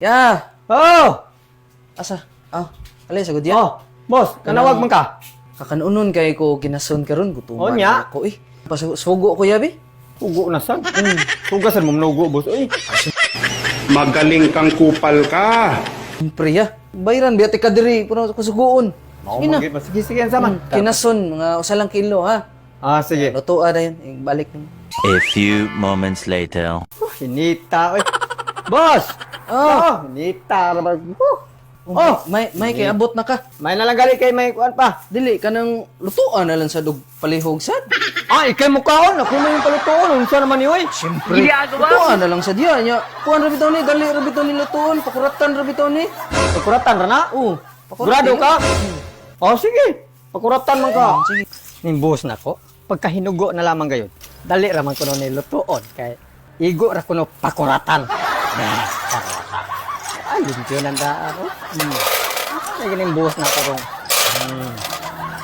Ya. Oh! Asa? Alay sagod ya. Oh, boss, kanawag man ka. Kakanunon kay ko ginason karon gutuman nya? ako eh. Pasugo ko yabi. Ugo na sad. Tugasan mo manugo, boss. Uy. Magaling kang kupal ka. Siyempre ya. Bayran biya ka diri puno kasugoon. Sige na. Sige, sama. Kinason mga usalang kilo ha. Sige. Luto na yun. Balik nimo. A few moments later. Hinita, oy. Boss! Hinita. May kay abot na ka. May nalang kay may kuan pa. Dili kanang lutuan na lang sa dug palihog sad. Ikay mo kaon. Ako na yung palutoon. Unsa naman ni, oy? Siyempre. Lutuan na lang sa diya nya. Kuan ra bitaw ni gali ra bitaw ni lutuon, pakuratan ra bitaw ni. Pakuratan ra na? Sigurado ka? Sige. Pakuratan man ka. Sige. Ning boss na ko. Pagkahinugo na lamang gayon. Dali ra man kuno ni lutuon kay igo ra kuno pakuratan. Yun nanda ako. Ay, ganing buhos na ko rong.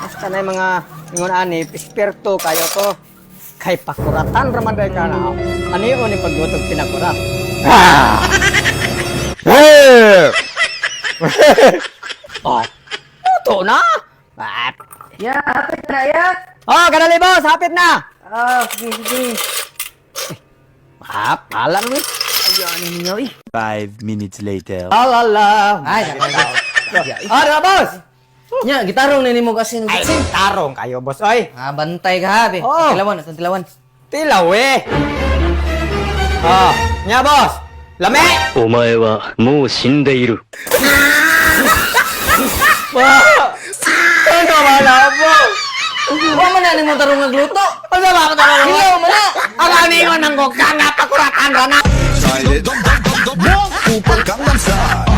Basta na yung mga ingon ani, esperto kayo ko. Kay pakuratan raman dahil ka na. Ano yun yung pagbutog pinakurat? Ito na! Ya, hapit na ya. Kadali boss, hapit na! Sige. Pala mo. Ayan ninyo eh. 5 minutes later. Alala! Ay, Ano boss? nya gitarong ni mo kasi nung Ay, tarong kayo boss. Ay, bantay ka ha, be. Oo. Tilawan. tilaw eh. Nya boss. Lame! お前はもう死んでいる。 Ano wala mo? Wa man na nimo tarong nagluto. Ano ba ako tarong? Hilaw man na. Ang aningon ng gokang napakuratan ra na. Kupal Gangnam Style